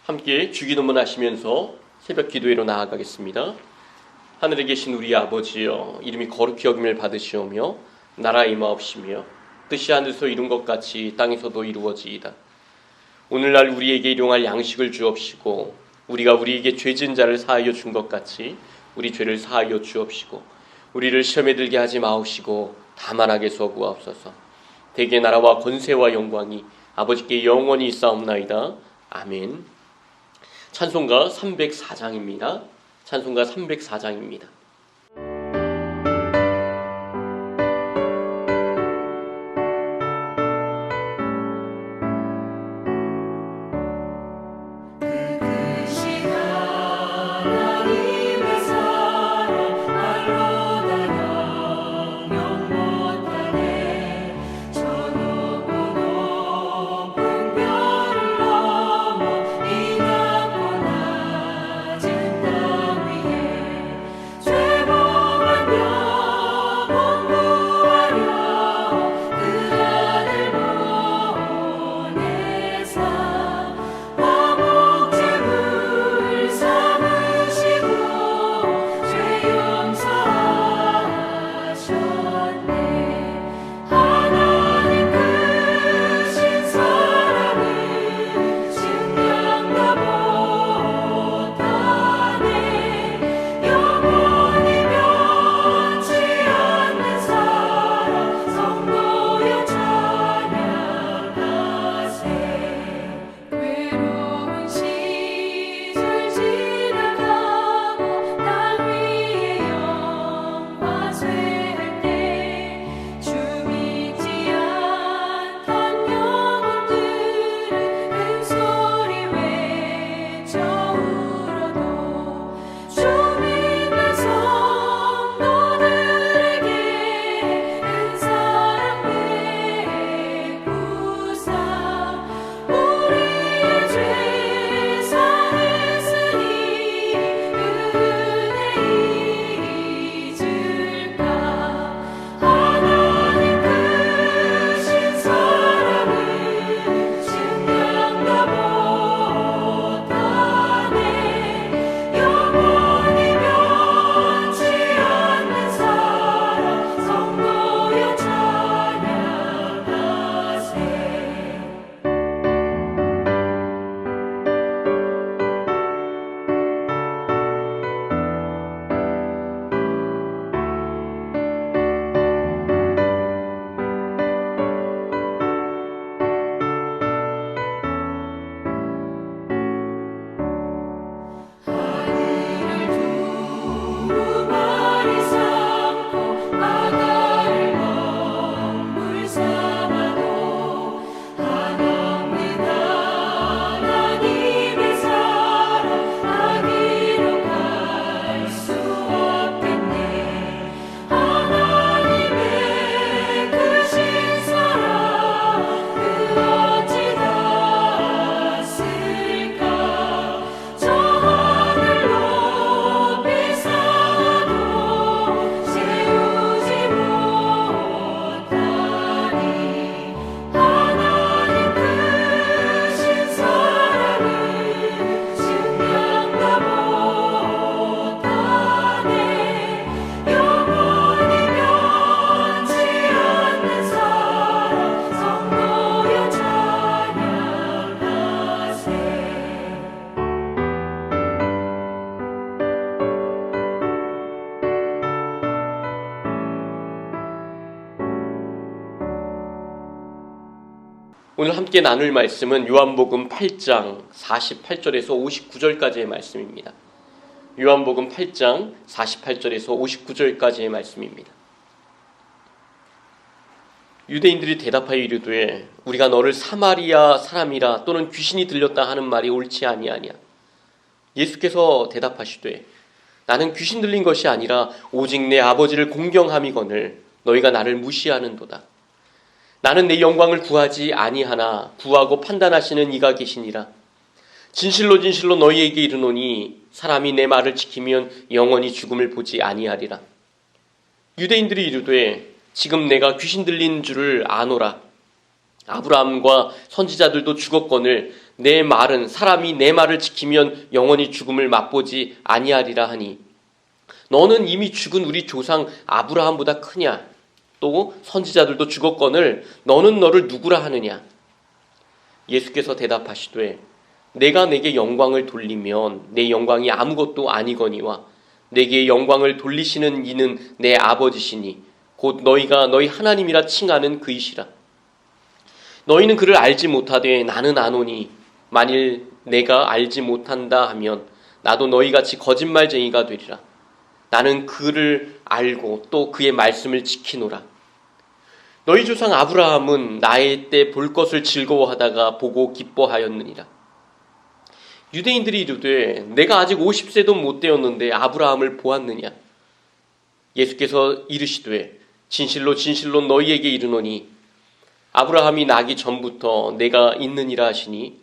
함께 주기도문 하시면서 새벽 기도회로 나아가겠습니다. 하늘에 계신 우리 아버지여, 이름이 거룩히 여김을 받으시오며 나라 임하옵시며 뜻이 하늘에서 이룬 것 같이 땅에서도 이루어지이다. 오늘날 우리에게 일용할 양식을 주옵시고 우리가 우리에게 죄 지은 자를 사하여 준 것 같이 우리 죄를 사하여 주옵시고 우리를 시험에 들게 하지 마옵시고 다만 악에서 구하옵소서. 대개 나라와 권세와 영광이 아버지께 영원히 있사옵나이다. 아멘. 찬송가 304장입니다. 찬송가 304장입니다. 오늘 함께 나눌 말씀은 요한복음 8장 48절에서 59절까지의 말씀입니다. 요한복음 8장 48절에서 59절까지의 말씀입니다. 유대인들이 대답하여 이르되 우리가 너를 사마리아 사람이라 또는 귀신이 들렸다 하는 말이 옳지 아니하냐. 예수께서 대답하시되 나는 귀신 들린 것이 아니라 오직 내 아버지를 공경함이거늘 너희가 나를 무시하는도다. 나는 내 영광을 구하지 아니하나 구하고 판단하시는 이가 계시니라. 진실로 진실로 너희에게 이르노니 사람이 내 말을 지키면 영원히 죽음을 보지 아니하리라. 유대인들이 이르되 지금 내가 귀신 들린 줄을 아노라. 아브라함과 선지자들도 죽었거늘 내 말은 사람이 내 말을 지키면 영원히 죽음을 맛보지 아니하리라 하니 너는 이미 죽은 우리 조상 아브라함보다 크냐? 또 선지자들도 죽었거늘 너는 너를 누구라 하느냐? 예수께서 대답하시되 내가 내게 영광을 돌리면 내 영광이 아무것도 아니거니와 내게 영광을 돌리시는 이는 내 아버지시니 곧 너희가 너희 하나님이라 칭하는 그이시라. 너희는 그를 알지 못하되 나는 아노니 만일 내가 알지 못한다 하면 나도 너희같이 거짓말쟁이가 되리라. 나는 그를 알고 또 그의 말씀을 지키노라. 너희 조상 아브라함은 나의 때 볼 것을 즐거워하다가 보고 기뻐하였느니라. 유대인들이 이르되 내가 아직 50세도 못 되었는데 아브라함을 보았느냐? 예수께서 이르시되 진실로 진실로 너희에게 이르노니 아브라함이 나기 전부터 내가 있느니라 하시니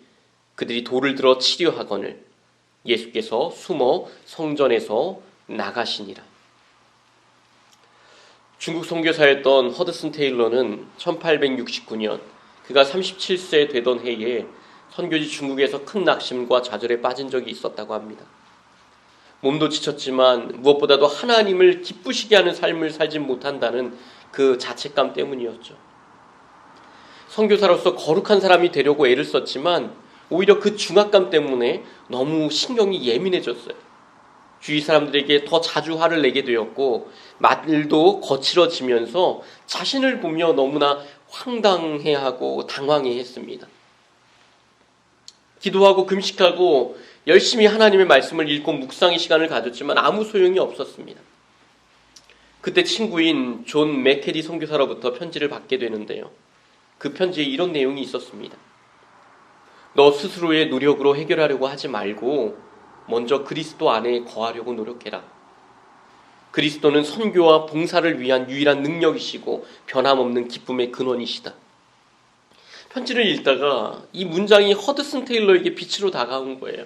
그들이 돌을 들어 치려 하거늘 예수께서 숨어 성전에서 나가시니라. 중국 선교사였던 허드슨 테일러는 1869년 그가 37세 되던 해에 선교지 중국에서 큰 낙심과 좌절에 빠진 적이 있었다고 합니다. 몸도 지쳤지만 무엇보다도 하나님을 기쁘시게 하는 삶을 살지 못한다는 그 자책감 때문이었죠. 선교사로서 거룩한 사람이 되려고 애를 썼지만 오히려 그 중압감 때문에 너무 신경이 예민해졌어요. 주위 사람들에게 더 자주 화를 내게 되었고 말도 거칠어지면서 자신을 보며 너무나 황당해하고 당황해했습니다. 기도하고 금식하고 열심히 하나님의 말씀을 읽고 묵상의 시간을 가졌지만 아무 소용이 없었습니다. 그때 친구인 존 맥케디 선교사로부터 편지를 받게 되는데요. 그 편지에 이런 내용이 있었습니다. 너 스스로의 노력으로 해결하려고 하지 말고 먼저 그리스도 안에 거하려고 노력해라. 그리스도는 선교와 봉사를 위한 유일한 능력이시고 변함없는 기쁨의 근원이시다. 편지를 읽다가 이 문장이 허드슨 테일러에게 빛으로 다가온 거예요.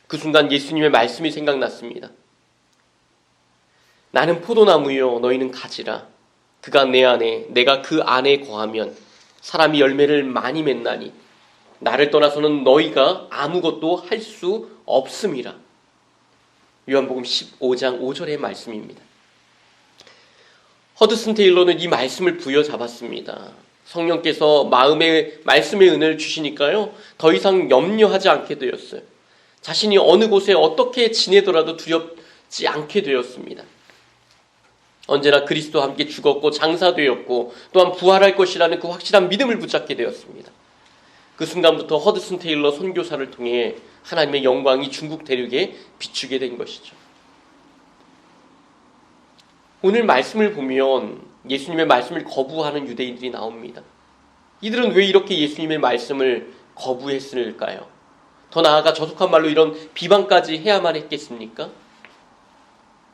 그 순간 예수님의 말씀이 생각났습니다. 나는 포도나무요 너희는 가지라. 그가 내 안에 내가 그 안에 거하면 사람이 열매를 많이 맺나니 나를 떠나서는 너희가 아무것도 할 수 없음이라. 요한복음 15장 5절의 말씀입니다. 허드슨 테일러는 이 말씀을 부여잡았습니다. 성령께서 마음에 말씀의 은혜를 주시니까요. 더 이상 염려하지 않게 되었어요. 자신이 어느 곳에 어떻게 지내더라도 두렵지 않게 되었습니다. 언제나 그리스도와 함께 죽었고 장사되었고 또한 부활할 것이라는 그 확실한 믿음을 붙잡게 되었습니다. 그 순간부터 허드슨 테일러 선교사를 통해 하나님의 영광이 중국 대륙에 비추게 된 것이죠. 오늘 말씀을 보면 예수님의 말씀을 거부하는 유대인들이 나옵니다. 이들은 왜 이렇게 예수님의 말씀을 거부했을까요? 더 나아가 저속한 말로 이런 비방까지 해야만 했겠습니까?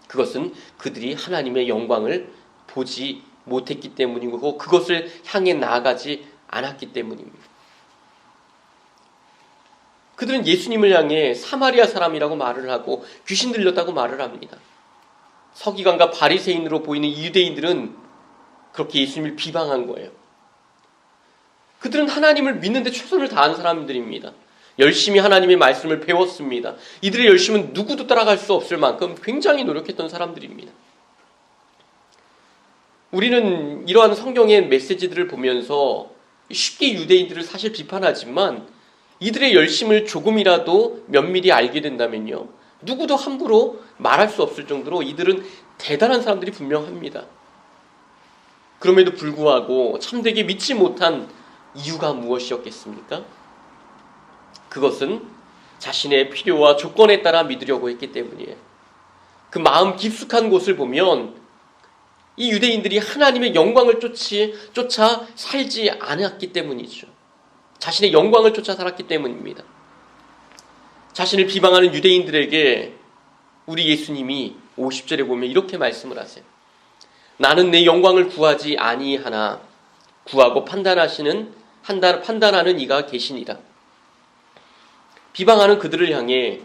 그것은 그들이 하나님의 영광을 보지 못했기 때문이고 그것을 향해 나아가지 않았기 때문입니다. 그들은 예수님을 향해 사마리아 사람이라고 말을 하고 귀신 들렸다고 말을 합니다. 서기관과 바리새인으로 보이는 유대인들은 그렇게 예수님을 비방한 거예요. 그들은 하나님을 믿는데 최선을 다한 사람들입니다. 열심히 하나님의 말씀을 배웠습니다. 이들의 열심은 누구도 따라갈 수 없을 만큼 굉장히 노력했던 사람들입니다. 우리는 이러한 성경의 메시지들을 보면서 쉽게 유대인들을 사실 비판하지만 이들의 열심을 조금이라도 면밀히 알게 된다면요. 누구도 함부로 말할 수 없을 정도로 이들은 대단한 사람들이 분명합니다. 그럼에도 불구하고 참되게 믿지 못한 이유가 무엇이었겠습니까? 그것은 자신의 필요와 조건에 따라 믿으려고 했기 때문이에요. 그 마음 깊숙한 곳을 보면 이 유대인들이 하나님의 영광을 쫓아 살지 않았기 때문이죠. 자신의 영광을 쫓아 살았기 때문입니다. 자신을 비방하는 유대인들에게 우리 예수님이 50절에 보면 이렇게 말씀을 하세요. 나는 내 영광을 구하지 아니하나 구하고 판단하는 이가 계시니라. 비방하는 그들을 향해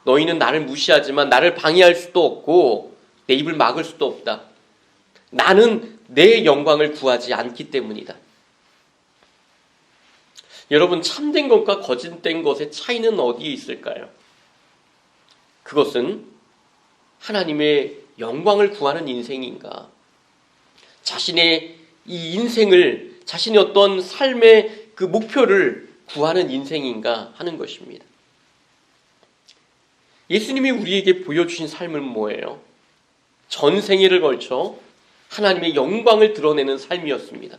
너희는 나를 무시하지만 나를 방해할 수도 없고 내 입을 막을 수도 없다. 나는 내 영광을 구하지 않기 때문이다. 여러분, 참된 것과 거짓된 것의 차이는 어디에 있을까요? 그것은 하나님의 영광을 구하는 인생인가, 자신의 이 인생을, 자신의 어떤 삶의 그 목표를 구하는 인생인가 하는 것입니다. 예수님이 우리에게 보여주신 삶은 뭐예요? 전생애를 걸쳐 하나님의 영광을 드러내는 삶이었습니다.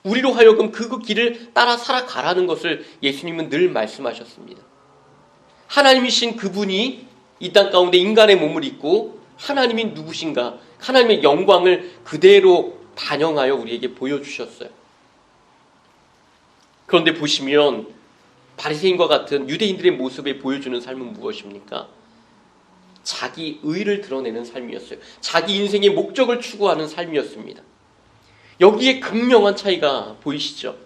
우리로 하여금 그 길을 따라 살아가라는 것을 예수님은 늘 말씀하셨습니다. 하나님이신 그분이 이 땅 가운데 인간의 몸을 입고 하나님이 누구신가, 하나님의 영광을 그대로 반영하여 우리에게 보여주셨어요. 그런데 보시면 바리새인과 같은 유대인들의 모습에 보여주는 삶은 무엇입니까? 자기 의를 드러내는 삶이었어요. 자기 인생의 목적을 추구하는 삶이었습니다. 여기에 극명한 차이가 보이시죠?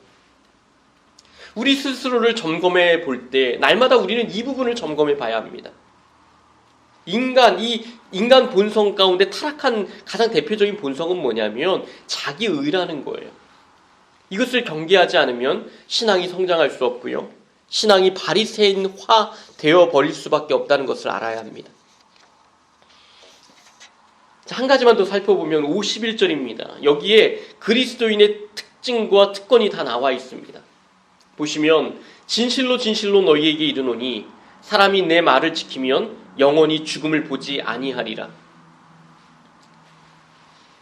우리 스스로를 점검해 볼 때 날마다 우리는 이 부분을 점검해 봐야 합니다. 이 인간 본성 가운데 타락한 가장 대표적인 본성은 뭐냐면 자기의라는 거예요. 이것을 경계하지 않으면 신앙이 성장할 수 없고요, 신앙이 바리새인화 되어 버릴 수밖에 없다는 것을 알아야 합니다. 한 가지만 더 살펴보면 51절입니다. 여기에 그리스도인의 특징과 특권이 다 나와 있습니다. 보시면 진실로 진실로 너희에게 이르노니 사람이 내 말을 지키면 영원히 죽음을 보지 아니하리라.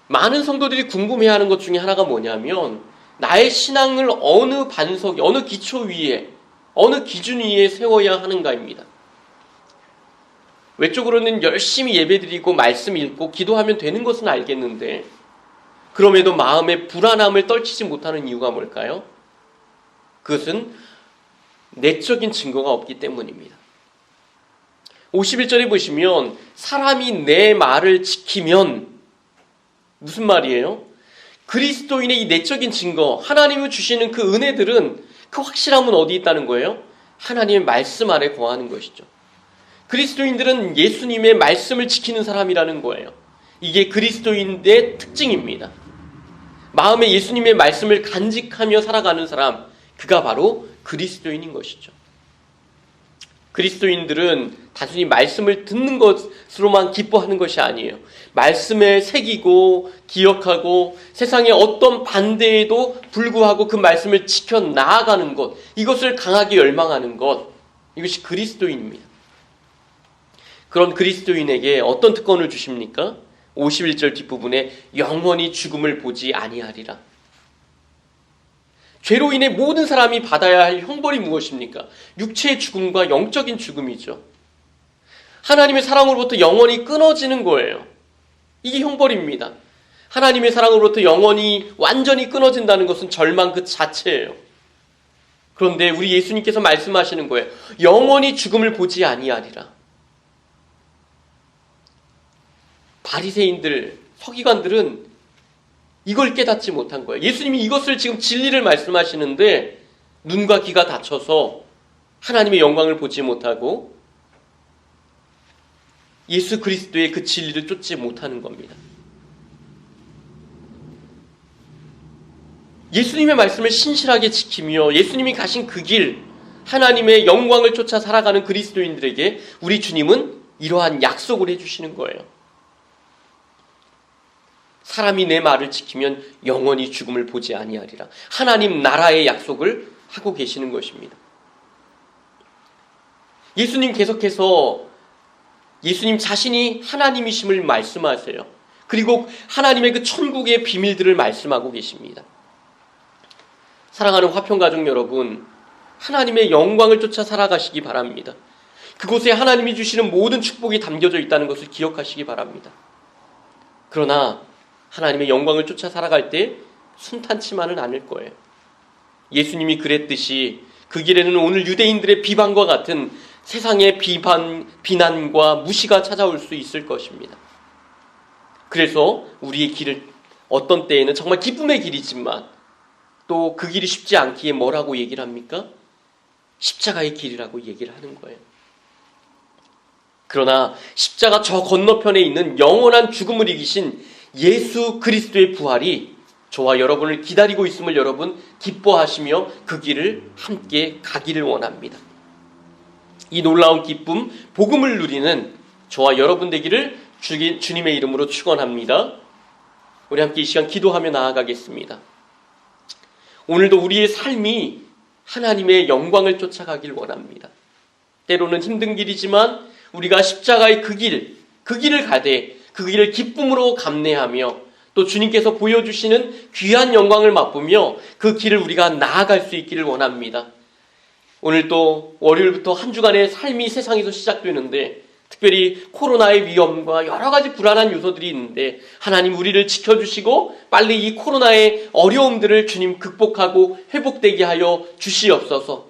많은 성도들이 궁금해하는 것 중에 하나가 뭐냐면 나의 신앙을 어느 반석, 어느 기초 위에, 어느 기준 위에 세워야 하는가입니다. 외적으로는 열심히 예배드리고 말씀 읽고 기도하면 되는 것은 알겠는데 그럼에도 마음의 불안함을 떨치지 못하는 이유가 뭘까요? 그것은 내적인 증거가 없기 때문입니다. 51절에 보시면 사람이 내 말을 지키면, 무슨 말이에요? 그리스도인의 이 내적인 증거, 하나님이 주시는 그 은혜들은 그 확실함은 어디 있다는 거예요? 하나님의 말씀 안에 거하는 것이죠. 그리스도인들은 예수님의 말씀을 지키는 사람이라는 거예요. 이게 그리스도인의 특징입니다. 마음에 예수님의 말씀을 간직하며 살아가는 사람, 그가 바로 그리스도인인 것이죠. 그리스도인들은 단순히 말씀을 듣는 것으로만 기뻐하는 것이 아니에요. 말씀에 새기고 기억하고 세상의 어떤 반대에도 불구하고 그 말씀을 지켜 나아가는 것, 이것을 강하게 열망하는 것, 이것이 그리스도인입니다. 그런 그리스도인에게 어떤 특권을 주십니까? 51절 뒷부분에 영원히 죽음을 보지 아니하리라. 죄로 인해 모든 사람이 받아야 할 형벌이 무엇입니까? 육체의 죽음과 영적인 죽음이죠. 하나님의 사랑으로부터 영원히 끊어지는 거예요. 이게 형벌입니다. 하나님의 사랑으로부터 영원히 완전히 끊어진다는 것은 절망 그 자체예요. 그런데 우리 예수님께서 말씀하시는 거예요. 영원히 죽음을 보지 아니하리라. 바리새인들, 서기관들은 이걸 깨닫지 못한 거예요. 예수님이 이것을 지금 진리를 말씀하시는데 눈과 귀가 닫혀서 하나님의 영광을 보지 못하고 예수 그리스도의 그 진리를 쫓지 못하는 겁니다. 예수님의 말씀을 신실하게 지키며 예수님이 가신 그 길, 하나님의 영광을 쫓아 살아가는 그리스도인들에게 우리 주님은 이러한 약속을 해주시는 거예요. 사람이 내 말을 지키면 영원히 죽음을 보지 아니하리라. 하나님 나라의 약속을 하고 계시는 것입니다. 예수님 계속해서 예수님 자신이 하나님이심을 말씀하세요. 그리고 하나님의 그 천국의 비밀들을 말씀하고 계십니다. 사랑하는 화평가족 여러분, 하나님의 영광을 쫓아 살아가시기 바랍니다. 그곳에 하나님이 주시는 모든 축복이 담겨져 있다는 것을 기억하시기 바랍니다. 그러나 하나님의 영광을 쫓아 살아갈 때 순탄치만은 않을 거예요. 예수님이 그랬듯이 그 길에는 오늘 유대인들의 비방과 같은 세상의 비난과 무시가 찾아올 수 있을 것입니다. 그래서 우리의 길을 어떤 때에는 정말 기쁨의 길이지만 또 그 길이 쉽지 않기에 뭐라고 얘기를 합니까? 십자가의 길이라고 얘기를 하는 거예요. 그러나 십자가 저 건너편에 있는 영원한 죽음을 이기신 예수 그리스도의 부활이 저와 여러분을 기다리고 있음을 여러분 기뻐하시며 그 길을 함께 가기를 원합니다. 이 놀라운 기쁨, 복음을 누리는 저와 여러분 되기를 주님의 이름으로 축원합니다. 우리 함께 이 시간 기도하며 나아가겠습니다. 오늘도 우리의 삶이 하나님의 영광을 쫓아가길 원합니다. 때로는 힘든 길이지만 우리가 십자가의 그 길을 가되 그 길을 기쁨으로 감내하며 또 주님께서 보여주시는 귀한 영광을 맛보며 그 길을 우리가 나아갈 수 있기를 원합니다. 오늘 또 월요일부터 한 주간의 삶이 세상에서 시작되는데 특별히 코로나의 위험과 여러 가지 불안한 요소들이 있는데 하나님 우리를 지켜주시고 빨리 이 코로나의 어려움들을 주님 극복하고 회복되게 하여 주시옵소서.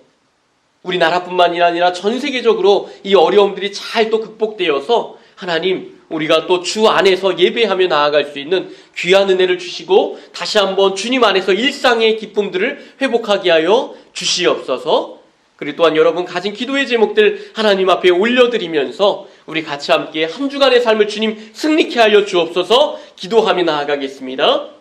우리나라뿐만이 아니라 전 세계적으로 이 어려움들이 잘 또 극복되어서 하나님 우리가 또 주 안에서 예배하며 나아갈 수 있는 귀한 은혜를 주시고 다시 한번 주님 안에서 일상의 기쁨들을 회복하게 하여 주시옵소서. 그리고 또한 여러분 가진 기도의 제목들 하나님 앞에 올려드리면서 우리 같이 함께 한 주간의 삶을 주님 승리케 하여 주옵소서. 기도하며 나아가겠습니다.